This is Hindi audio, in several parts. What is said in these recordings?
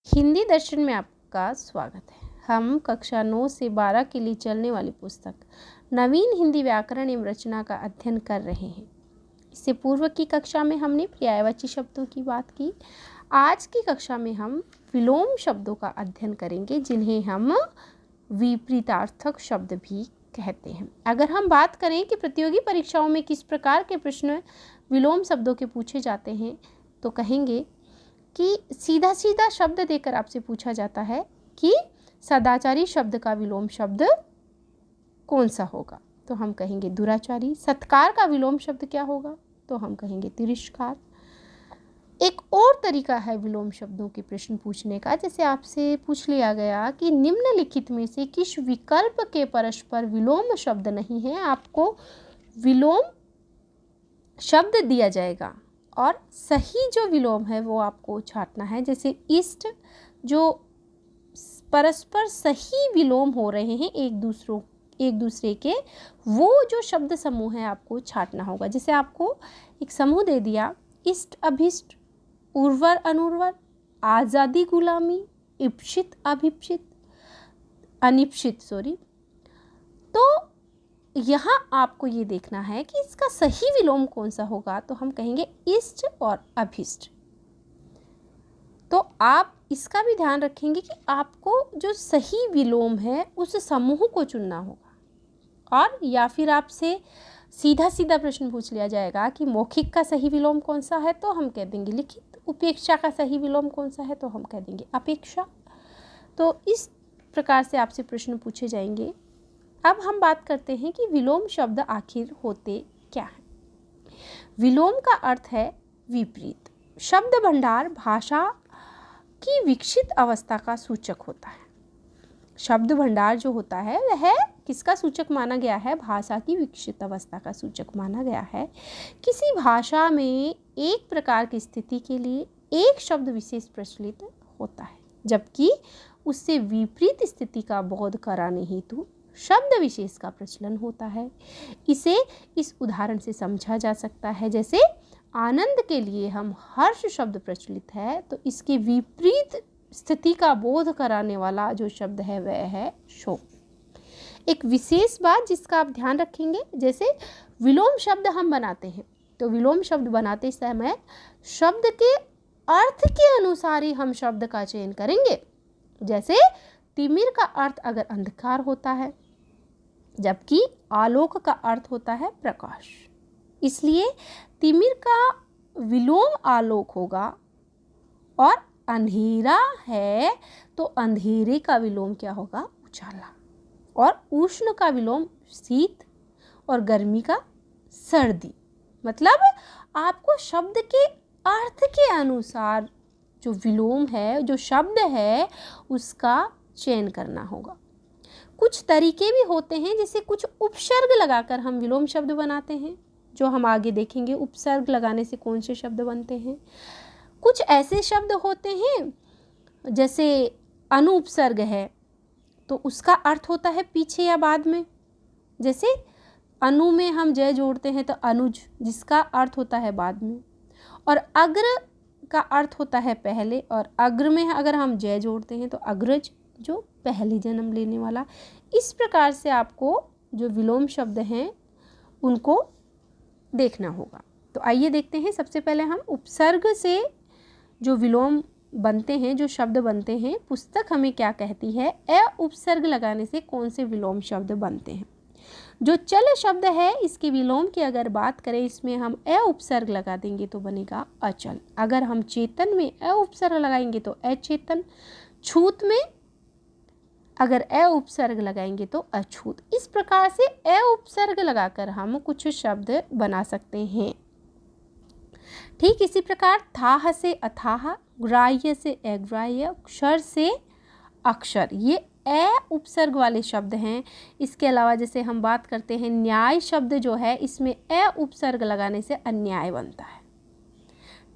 हिंदी दर्शन में आपका स्वागत है। हम कक्षा 9 से 12 के लिए चलने वाली पुस्तक नवीन हिंदी व्याकरण एवं रचना का अध्ययन कर रहे हैं। इससे पूर्व की कक्षा में हमने पर्यायवाची शब्दों की बात की। आज की कक्षा में हम विलोम शब्दों का अध्ययन करेंगे, जिन्हें हम विपरीतार्थक शब्द भी कहते हैं। अगर हम बात करें कि प्रतियोगी परीक्षाओं में किस प्रकार के प्रश्न विलोम शब्दों के पूछे जाते हैं, तो कहेंगे कि सीधा सीधा शब्द देकर आपसे पूछा जाता है कि सदाचारी शब्द का विलोम शब्द कौन सा होगा, तो हम कहेंगे दुराचारी। सत्कार का विलोम शब्द क्या होगा, तो हम कहेंगे तिरस्कार। एक और तरीका है विलोम शब्दों के प्रश्न पूछने का, जैसे आपसे पूछ लिया गया कि निम्नलिखित में से किस विकल्प के परस्पर विलोम शब्द नहीं है, आपको विलोम शब्द दिया जाएगा और सही जो विलोम है वो आपको छांटना है। जैसे इष्ट, जो परस्पर सही विलोम हो रहे हैं एक दूसरे के, वो जो शब्द समूह है आपको छांटना होगा। जैसे आपको एक समूह दे दिया, इष्ट अभिष्ट, उर्वर अनुर्वर, आज़ादी गुलामी, इप्सित अभिप्सित, अनिप्सित तो यहाँ आपको ये देखना है कि इसका सही विलोम कौन सा होगा, तो हम कहेंगे इष्ट और अभिष्ट। तो आप इसका भी ध्यान रखेंगे कि आपको जो सही विलोम है उस समूह को चुनना होगा। और या फिर आपसे सीधा सीधा प्रश्न पूछ लिया जाएगा कि मौखिक का सही विलोम कौन सा है, तो हम कह देंगे लिखित। उपेक्षा का सही विलोम कौन सा है, तो हम कह देंगे अपेक्षा। तो इस प्रकार से आपसे प्रश्न पूछे जाएंगे। अब हम बात करते हैं कि विलोम शब्द आखिर होते क्या हैं। विलोम का अर्थ है विपरीत। शब्द भंडार भाषा की विकसित अवस्था का सूचक होता है। शब्द भंडार जो होता है वह किसका सूचक माना गया है, भाषा की विकसित अवस्था का सूचक माना गया है। किसी भाषा में एक प्रकार की स्थिति के लिए एक शब्द विशेष प्रचलित होता है, जबकि उससे विपरीत स्थिति का बोध कराने हेतु शब्द विशेष का प्रचलन होता है। इसे इस उदाहरण से समझा जा सकता है, जैसे आनंद के लिए हम हर्ष शब्द प्रचलित है, तो इसके विपरीत स्थिति का बोध कराने वाला जो शब्द है वह है शोक। एक विशेष बात जिसका आप ध्यान रखेंगे, जैसे विलोम शब्द हम बनाते हैं, तो विलोम शब्द बनाते समय शब्द के अर्थ के अनुसार ही हम शब्द का चयन करेंगे। जैसे तिमिर का अर्थ अगर अंधकार होता है, जबकि आलोक का अर्थ होता है प्रकाश, इसलिए तिमिर का विलोम आलोक होगा। और अंधेरा है तो अंधेरे का विलोम क्या होगा, उजाला। और उष्ण का विलोम शीत और गर्मी का सर्दी। मतलब आपको शब्द के अर्थ के अनुसार जो विलोम है, जो शब्द है, उसका चयन करना होगा। कुछ तरीके भी होते हैं, जैसे कुछ उपसर्ग लगाकर हम विलोम शब्द बनाते हैं, जो हम आगे देखेंगे उपसर्ग लगाने से कौन से शब्द बनते हैं। कुछ ऐसे शब्द होते हैं जैसे अनुपसर्ग है, तो उसका अर्थ होता है पीछे या बाद में। जैसे अनु में हम जय जोड़ते हैं तो अनुज, जिसका अर्थ होता है बाद में। और अग्र का अर्थ होता है पहले, और अग्र में अगर हम जय जोड़ते हैं तो अग्रज, जो पहले जन्म लेने वाला। इस प्रकार से आपको जो विलोम शब्द हैं उनको देखना होगा। तो आइए देखते हैं। सबसे पहले हम उपसर्ग से जो विलोम बनते हैं, जो शब्द बनते हैं, पुस्तक हमें क्या कहती है, अ उपसर्ग लगाने से कौन से विलोम शब्द बनते हैं। जो चल शब्द है, इसके विलोम की अगर बात करें, इसमें हम अ उपसर्ग लगा देंगे तो बनेगा अचल। अगर हम चेतन में अ उपसर्ग लगाएंगे तो अचेतन। छूत में अगर अ उपसर्ग लगाएंगे तो अछूत। इस प्रकार से अ उपसर्ग लगाकर हम कुछ शब्द बना सकते हैं। ठीक इसी प्रकार थाह से अथाह, ग्राह्य से अग्राह्य, क्षर से अक्षर, ये अ उपसर्ग वाले शब्द हैं। इसके अलावा जैसे हम बात करते हैं न्याय शब्द जो है, इसमें अ उपसर्ग लगाने से अन्याय बनता है।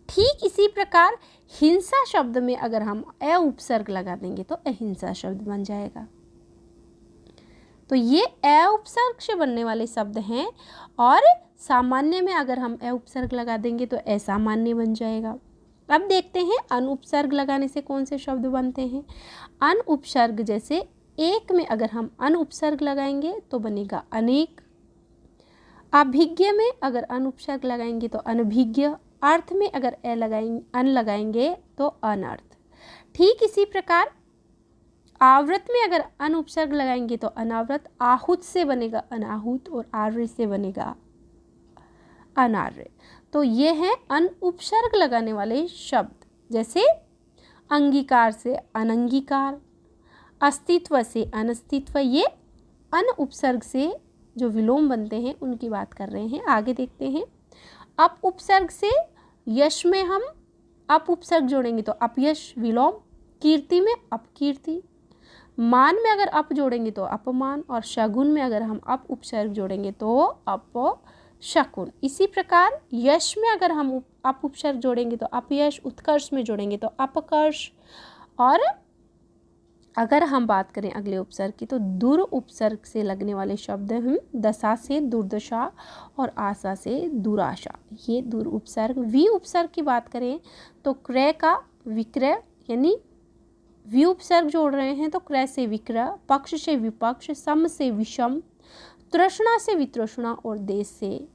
ठीक इसी प्रकार हिंसा शब्द में अगर हम अ उपसर्ग लगा देंगे तो अहिंसा शब्द बन जाएगा। तो ये अ उपसर्ग से बनने वाले शब्द हैं। और सामान्य में अगर हम अ उपसर्ग लगा देंगे तो असामान्य बन जाएगा। अब देखते हैं अनुपसर्ग लगाने से कौन से शब्द बनते हैं। अनुपसर्ग जैसे एक में अगर हम अनुपसर्ग लगाएंगे तो बनेगा अनेक। अभिज्ञ में अगर अनुपसर्ग लगाएंगे तो अनभिज्ञ। अर्थ में अगर अन लगाएंगे तो अनर्थ। ठीक इसी प्रकार आवृत में अगर अनुपसर्ग लगाएंगे तो अनावृत। आहुत से बनेगा अनाहुत और आर्य से बनेगा अनार्य। तो ये हैं अनुपसर्ग लगाने वाले शब्द, जैसे अंगीकार से अनंगीकार, अस्तित्व से अनस्तित्व। ये अनुपसर्ग से जो विलोम बनते हैं उनकी बात कर रहे हैं। आगे देखते हैं। अप उपसर्ग से यश में हम अप उपसर्ग जोड़ेंगे तो अपयश विलोम। कीर्ति में अपकीर्ति। मान में अगर अप जोड़ेंगे तो अपमान, और शगुन में अगर हम अप उपसर्ग जोड़ेंगे तो अपशकुन। इसी प्रकार यश में अगर हम अप उपसर्ग जोड़ेंगे तो अपयश। उत्कर्ष में जोड़ेंगे तो अपकर्ष। और अगर हम बात करें अगले उपसर्ग की तो दुर उपसर्ग से लगने वाले शब्द हम दशा से दुर्दशा और आशा से दुराशा, ये दुर उपसर्ग। वी उपसर्ग की बात करें तो क्रय का विक्रय, यानी वी उपसर्ग जोड़ रहे हैं तो क्रय से विक्रय, पक्ष से विपक्ष, सम से विषम, तृष्णा से वितृष्णा और देश से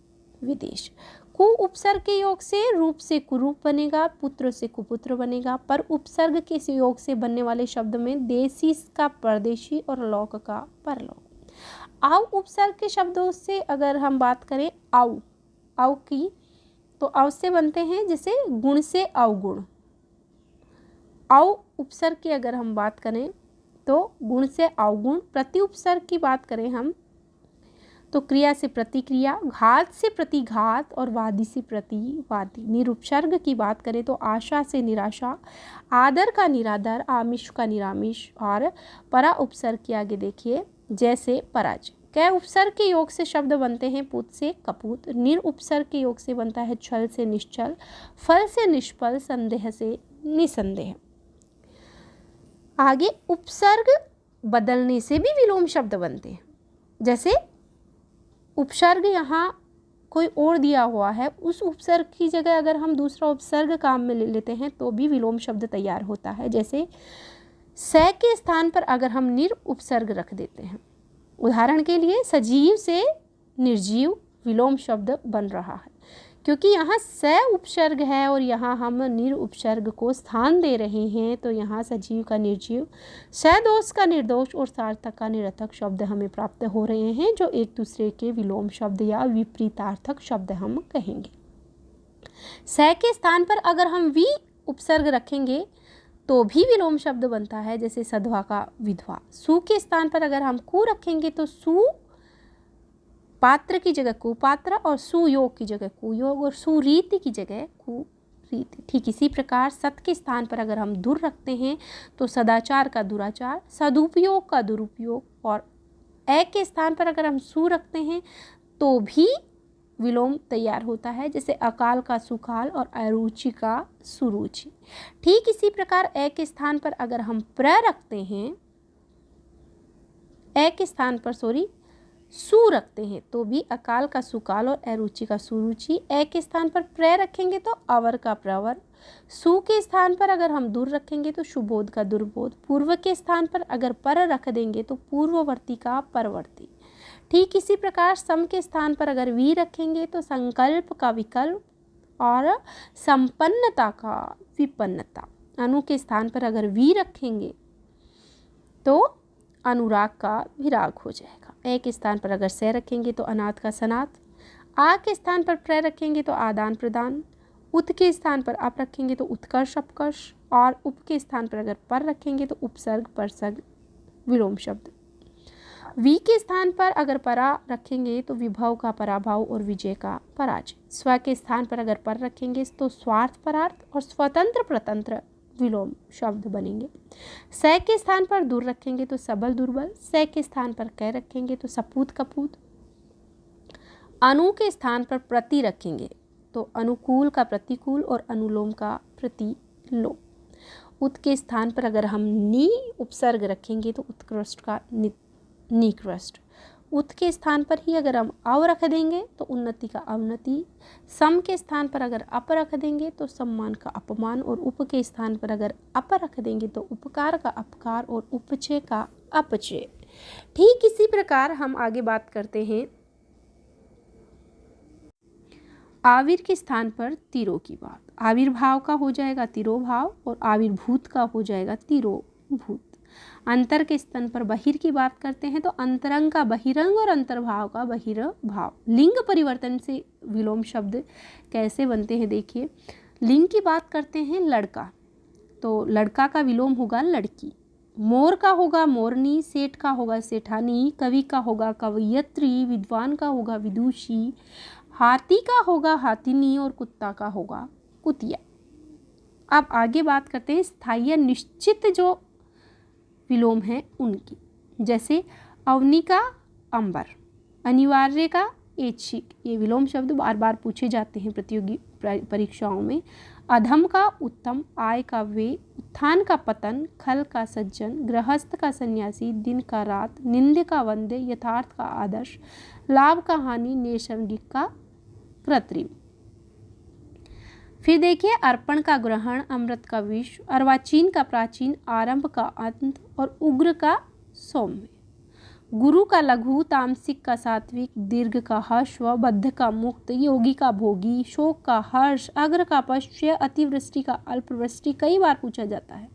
विदेश। कु उपसर्ग के योग से रूप से कुरूप बनेगा, पुत्र से कुपुत्र बनेगा। पर उपसर्ग के योग से बनने वाले शब्द में देशी का परदेशी और लौक का परलौक। आव उपसर्ग के शब्दों से अगर हम बात करें आव की तो आव से बनते हैं जैसे गुण से अवगुण। आव उपसर्ग की अगर हम बात करें तो गुण से अवगुण। प्रति उपसर्ग की बात करें हम तो क्रिया से प्रतिक्रिया, घात से प्रतिघात और वादी से प्रतिवादी। निरुपसर्ग की बात करें तो आशा से निराशा, आदर का निरादर, आमिष का निरामिष। और परा उपसर्ग के आगे देखिए जैसे पराजय। कै उपसर्ग के योग से शब्द बनते हैं पुत से कपूत। निर उपसर्ग के योग से बनता है छल से निश्चल, फल से निष्फल, संदेह से निसंदेह। आगे उपसर्ग बदलने से भी विलोम शब्द बनते हैं। जैसे उपसर्ग यहाँ कोई और दिया हुआ है, उस उपसर्ग की जगह अगर हम दूसरा उपसर्ग काम में ले लेते हैं तो भी विलोम शब्द तैयार होता है। जैसे स के स्थान पर अगर हम निर उपसर्ग रख देते हैं, उदाहरण के लिए सजीव से निर्जीव, विलोम शब्द बन रहा है क्योंकि यहाँ स उपसर्ग है और यहाँ हम निर उपसर्ग को स्थान दे रहे हैं। तो यहाँ सजीव का निर्जीव, सदोष का निर्दोष और सार्थक का निरर्थक शब्द हमें प्राप्त हो रहे हैं, जो एक दूसरे के विलोम शब्द या विपरीतार्थक शब्द हम कहेंगे। स के स्थान पर अगर हम वी उपसर्ग रखेंगे तो भी विलोम शब्द बनता है, जैसे सधवा का विधवा। सु के स्थान पर अगर हम कु रखेंगे तो सु पात्र की जगह कुपात्र, और सुयोग की जगह कुयोग, और सुरीति की जगह कुरीति। ठीक इसी प्रकार सत के स्थान पर अगर हम दुर रखते हैं तो सदाचार का दुराचार, सदुपयोग का दुरुपयोग। और ए के स्थान पर अगर हम सु रखते हैं तो भी विलोम तैयार होता है, जैसे अकाल का सुकाल और अरुचि का सुरुचि। ठीक इसी प्रकार ए के स्थान पर अगर हम प्र रखते हैं, ए के स्थान पर सु रखते हैं तो भी अकाल का सुकाल और अरुचि का सुरुचि। ए के स्थान पर प्र रखेंगे तो अवर का प्रवर। सु के स्थान पर अगर हम दूर रखेंगे तो सुबोध का दुर्बोध। पूर्व के स्थान पर अगर पर रख देंगे तो पूर्ववर्ती का परवर्ती। ठीक इसी प्रकार सम के स्थान पर अगर वी रखेंगे तो संकल्प का विकल्प और संपन्नता का विपन्नता। अनु के स्थान पर अगर वी रखेंगे तो अनुराग का विराग हो जाएगा। ए के स्थान पर अगर से रखेंगे तो अनाथ का सनाथ। आ के स्थान पर प्र रखेंगे तो आदान प्रदान। उत के स्थान पर अप रखेंगे तो उत्कर्ष अपकर्ष। और उप के स्थान पर अगर पर रखेंगे तो उपसर्ग परसर्ग विलोम शब्द। वी के स्थान पर अगर परा रखेंगे तो विभव का पराभव और विजय का पराजय। स्व के स्थान पर अगर पर रखेंगे तो स्वार्थ परार्थ और स्वतंत्र प्रतंत्र विलोम शब्द बनेंगे। स के स्थान पर दूर रखेंगे तो सबल दुर्बल। स के स्थान पर कै रखेंगे तो सपूत कपूत। अनु के स्थान पर प्रति रखेंगे तो अनुकूल का प्रतिकूल और अनुलोम का प्रतिलोम। उत के स्थान पर अगर हम नी उपसर्ग रखेंगे तो उत्कृष्ट का निकृष्ट। उत के स्थान पर ही अगर हम अव रख देंगे तो उन्नति का अवनति, सम के स्थान पर अगर अप रख देंगे तो सम्मान का अपमान, और उप के स्थान पर अगर अप रख देंगे तो उपकार का अपकार और उपचय का अपचय। ठीक इसी प्रकार हम आगे बात करते हैं आविर के स्थान पर तिरो की बात। आविर्भाव का हो जाएगा तिरोभाव और आविर्भूत का हो जाएगा तिरोभूत। अंतर के स्थान पर बहिर की बात करते हैं तो अंतरंग का बहिरंग और अंतर्भाव का बहिर्भाव। लिंग परिवर्तन से विलोम शब्द कैसे बनते हैं देखिए। लिंग की बात करते हैं लड़का, तो लड़का का विलोम होगा लड़की। मोर का होगा मोरनी, सेठ का होगा सेठानी, कवि का होगा कवयत्री, विद्वान का होगा विदुषी, हाथी का होगा हाथिनी और कुत्ता का होगा कुतिया। अब आगे बात करते हैं स्थायी निश्चित जो विलोम है उनकी, जैसे अवनी का अंबर, अनिवार्य का ऐच्छिक, ये विलोम शब्द बार बार पूछे जाते हैं प्रतियोगी परीक्षाओं में। अधम का उत्तम, आय का व्यय, उत्थान का पतन, खल का सज्जन, गृहस्थ का सन्यासी, दिन का रात, निंद्य का वंद्य, यथार्थ का आदर्श, लाभ का हानि, नैसर्गिक का कृत्रिम। फिर देखिए अर्पण का ग्रहण, अमृत का विष, अर्वाचीन का प्राचीन, आरंभ का अंत और उग्र का सौम्य। गुरु का लघु, तामसिक का सात्विक, दीर्घ का हर्ष, बद्ध का मुक्त, योगी का भोगी, शोक का हर्ष, अग्र का पश्य, अतिवृष्टि का अल्पवृष्टि कई बार पूछा जाता है।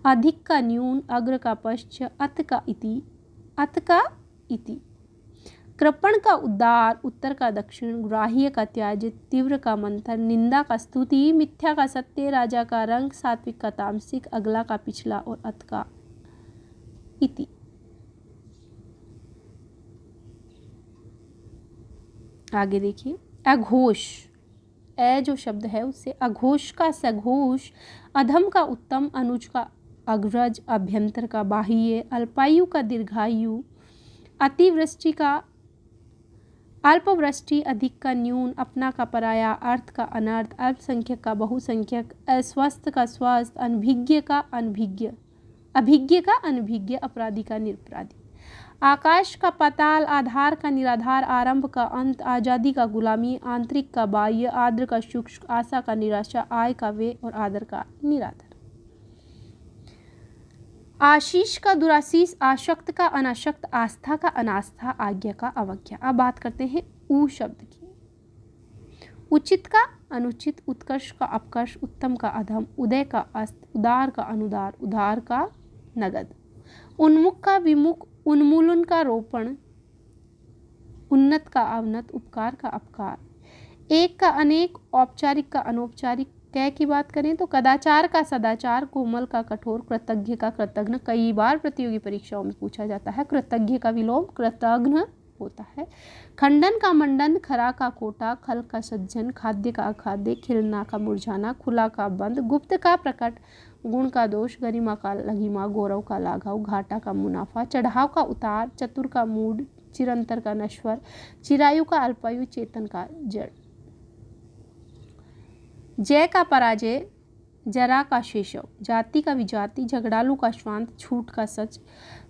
अधिक का न्यून, अग्र का पश्य, अत का इति, अत का इति। कृपण का उद्धार, उत्तर का दक्षिण, ग्राह्य का त्याज्य, तीव्र का मंथर, निंदा का स्तुति, मिथ्या का सत्य, राजा का रंग, सात्विक का तामसिक, अगला का पिछला और अत का इति। आगे देखिए अघोष, ए जो शब्द है उससे अघोष का सघोष, अधम का उत्तम, अनुज का अग्रज, अभ्यंतर का बाह्य, अल्पायु का दीर्घायु, अतिवृष्टि का अल्पवृष्टि, अधिक का न्यून, अपना का पराया, अर्थ का अनर्थ, अल्पसंख्यक का बहुसंख्यक, अस्वस्थ का स्वस्थ, अनभिज्ञ का अनभिज्ञ, अभिज्ञ का अनभिज्ञ, अपराधी का निरपराधी। आकाश का पाताल, आधार का निराधार, आरंभ का अंत, आजादी का गुलामी, आंतरिक का बाह्य, आर्द्र का शुष्क, आशा का निराशा, आय का व्यय और आदर का निरादर। आशीष का दुराशीष, आशक्त का अनाशक्त, आस्था का अनास्था, आज्ञा का अवज्ञा। अब बात करते हैं ऊ शब्द की। उचित का अनुचित, उत्कर्ष का अपकर्ष, उत्तम का अधम, उदय का अस्त, उदार का अनुदार, उधार का नगद, उन्मुख का विमुख, उन्मूलन का रोपण, उन्नत का अवनत, उपकार का अपकार, एक का अनेक, औपचारिक का अनौपचारिक। कै की बात करें तो कदाचार का सदाचार, कोमल का कठोर, कृतज्ञ का कृतघ्न। कई बार प्रतियोगी परीक्षाओं में पूछा जाता है। कृतज्ञ का विलोम कृतघ्न होता है। खंडन का मंडन, खरा का खोटा, खल का सज्जन, खाद्य का अखाद्य, खिलना का मुरझाना, खुला का बंद, गुप्त का प्रकट, गुण का दोष, गरिमा का लघिमा, गौरव का लाघव, घाटा का मुनाफा, चढ़ाव का उतार, चतुर का मूड, चिरंतर का नश्वर, चिरायु का अल्पायु, चेतन का जड़। जय का पराजय, जरा का शेषव, जाति का विजाति, झगड़ालू का शांत, झूठ का सच,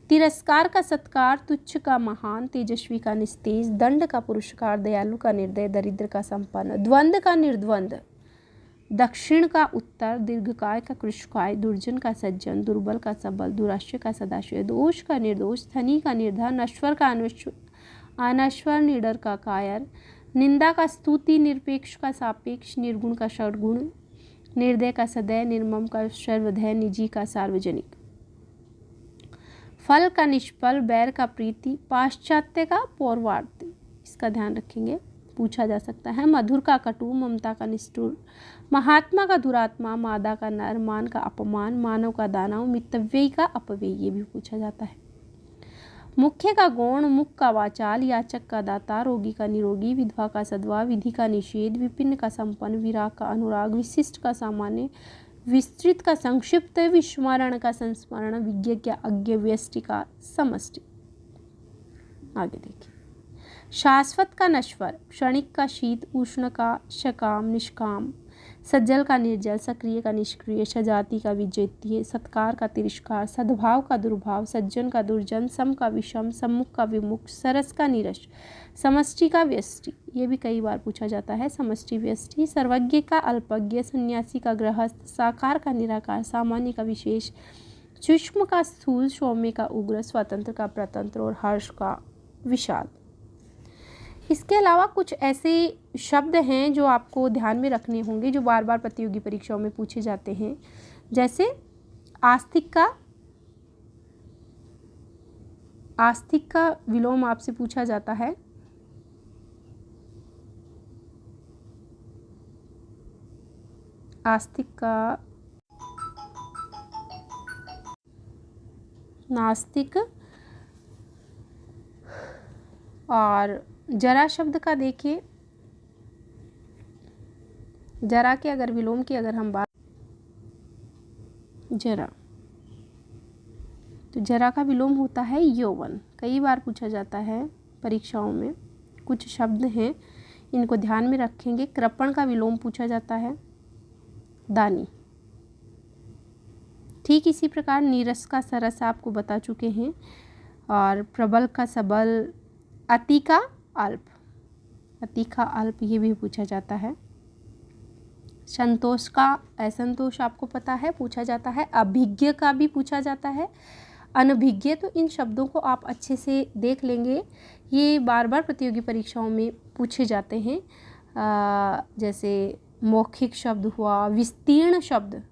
तिरस्कार का सत्कार, तुच्छ का महान, तेजस्वी का निस्तेज, दंड का पुरस्कार, दयालु का निर्दय, दरिद्र का संपन्न, द्वंद्व का निर्द्वंद, दक्षिण का उत्तर, दीर्घकाय का कृशकाय, दुर्जन का सज्जन, दुर्बल का सबल, दुराश्य का सदाशय, दोष का निर्दोष, धनी का निर्धन, नश्वर का अनश्वर, निडर का कायर, निंदा का स्तुति, निरपेक्ष का सापेक्ष, निर्गुण का षडगुण, निर्दय का सदय, निर्मम का सर्वधय, निजी का सार्वजनिक, फल का निष्फल, बैर का प्रीति, पाश्चात्य का पौर्वात्य। इसका ध्यान रखेंगे, पूछा जा सकता है। मधुर का कटु, ममता का निष्ठुर, महात्मा का दुरात्मा, मादा का नर, मान का अपमान, मानव का दानव, मितव्ययी का अपव्ययी, ये भी पूछा जाता है। मुख्य का गौण, मुख का वाचाल, याचक का दाता, रोगी का निरोगी, विधवा का सद्वा, विधि का निषेध, विपिन्न का संपन्न, विराग का अनुराग, विशिष्ट का सामान्य, विस्तृत का संक्षिप्त, विस्मरण का संस्मरण, विज्ञ का अज्ञ, व्यष्टि का समष्टि। आगे देखिए शाश्वत का नश्वर, क्षणिक का शीत, उष्ण का सकाम निष्काम, सज्जल का निर्जल, सक्रिय का निष्क्रिय, सजाति का विजेतीय, सत्कार का तिरस्कार, सद्भाव का दुर्भाव, सज्जन का दुर्जन, सम का विषम, सम्मुख का विमुख, सरस का नीरस, समष्टि का व्यष्टि, ये भी कई बार पूछा जाता है, समष्टि व्यष्टि, सर्वज्ञ का अल्पज्ञ, सन्यासी का गृहस्थ, साकार का निराकार, सामान्य का विशेष, सूक्ष्म का स्थूल, सौम्य का उग्र, स्वतंत्र का प्रतंत्र और हर्ष का विषाद। इसके अलावा कुछ ऐसे शब्द हैं जो आपको ध्यान में रखने होंगे, जो बार बार प्रतियोगी परीक्षाओं में पूछे जाते हैं। जैसे आस्तिक का विलोम आपसे पूछा जाता है। आस्तिक का नास्तिक, और जरा शब्द का देखिए, जरा के अगर विलोम की अगर हम बात, जरा, तो जरा का विलोम होता है यौवन। कई बार पूछा जाता है परीक्षाओं में। कुछ शब्द हैं, इनको ध्यान में रखेंगे। कृपण का विलोम पूछा जाता है दानी। ठीक इसी प्रकार नीरस का सरस आपको बता चुके हैं, और प्रबल का सबल, अति का अल्प, अति का अल्प ये भी पूछा जाता है। संतोष का असंतोष आपको पता है, पूछा जाता है। अभिज्ञ का भी पूछा जाता है, अनभिज्ञ। तो इन शब्दों को आप अच्छे से देख लेंगे, ये बार बार प्रतियोगी परीक्षाओं में पूछे जाते हैं। जैसे मौखिक शब्द हुआ, विस्तीर्ण शब्द,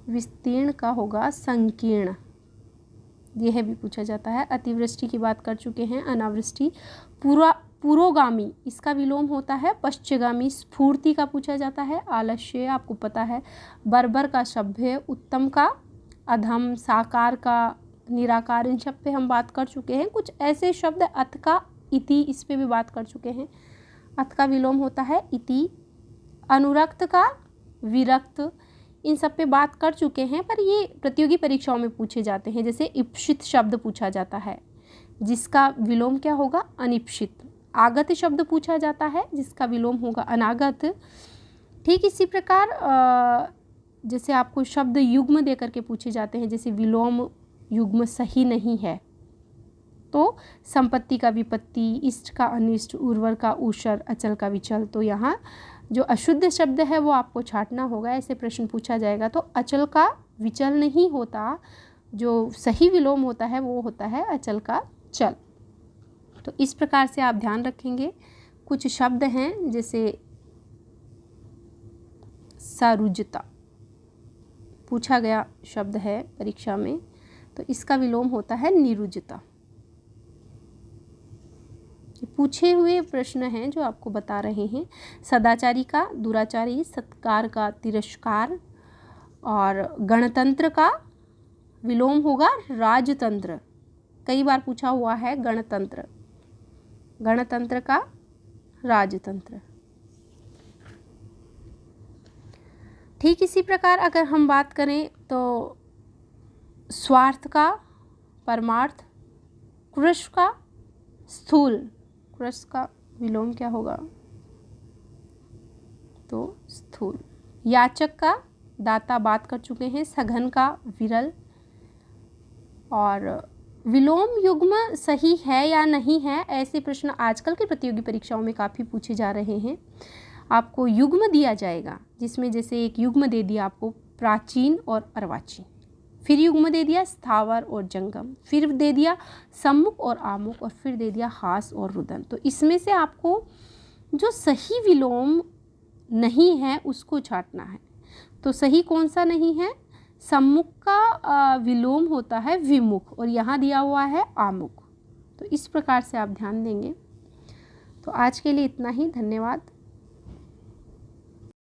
विस्तीर्ण का होगा संकीर्ण, यह भी पूछा जाता है। अतिवृष्टि की बात कर चुके हैं। अनावृष्टि, पुरोगामी, इसका विलोम होता है पश्चिगामी। स्फूर्ति का पूछा जाता है आलस्य, आपको पता है। बर्बर का सभ्य, उत्तम का अधम, साकार का निराकार, इन सब पे हम बात कर चुके हैं। कुछ ऐसे शब्द, अथ का इति, इस पे भी बात कर चुके हैं। अथ का विलोम होता है इति। अनुरक्त का विरक्त, इन सब पे बात कर चुके हैं, पर ये प्रतियोगी परीक्षाओं में पूछे जाते हैं। जैसे इप्सित शब्द पूछा जाता है, जिसका विलोम क्या होगा, अनिप्सित। आगत शब्द पूछा जाता है, जिसका विलोम होगा अनागत। ठीक इसी प्रकार जैसे आपको शब्द युग्म दे करके पूछे जाते हैं, जैसे विलोम युग्म सही नहीं है, तो संपत्ति का विपत्ति, इष्ट का अनिष्ट, उर्वर का ऊषर, अचल का विचल। तो यहाँ जो अशुद्ध शब्द है वो आपको छांटना होगा, ऐसे प्रश्न पूछा जाएगा। तो अचल का विचल नहीं होता, जो सही विलोम होता है वो होता है अचल का चल। तो इस प्रकार से आप ध्यान रखेंगे। कुछ शब्द हैं जैसे सारुजता, पूछा गया शब्द है परीक्षा में, तो इसका विलोम होता है निरुजता। पूछे हुए प्रश्न हैं जो आपको बता रहे हैं। सदाचारी का दुराचारी, सत्कार का तिरस्कार, और गणतंत्र का विलोम होगा राजतंत्र। कई बार पूछा हुआ है गणतंत्र, गणतंत्र का राजतंत्र। ठीक इसी प्रकार अगर हम बात करें तो स्वार्थ का परमार्थ, कृश का स्थूल, कृश का विलोम क्या होगा, तो स्थूल। याचक का दाता, बात कर चुके हैं। सघन का विरल, और विलोम युग्म सही है या नहीं है, ऐसे प्रश्न आजकल के प्रतियोगी परीक्षाओं में काफ़ी पूछे जा रहे हैं। आपको युग्म दिया जाएगा, जिसमें जैसे एक युग्म दे दिया आपको प्राचीन और अर्वाचीन, फिर युग्म दे दिया स्थावर और जंगम, फिर दे दिया सम्मुख और आमुख, और फिर दे दिया हास और रुदन। तो इसमें से आपको जो सही विलोम नहीं है उसको छांटना है। तो सही कौन सा नहीं है, सम्मुख का विलोम होता है विमुख, और यहाँ दिया हुआ है आमुख। तो इस प्रकार से आप ध्यान देंगे। तो आज के लिए इतना ही, धन्यवाद।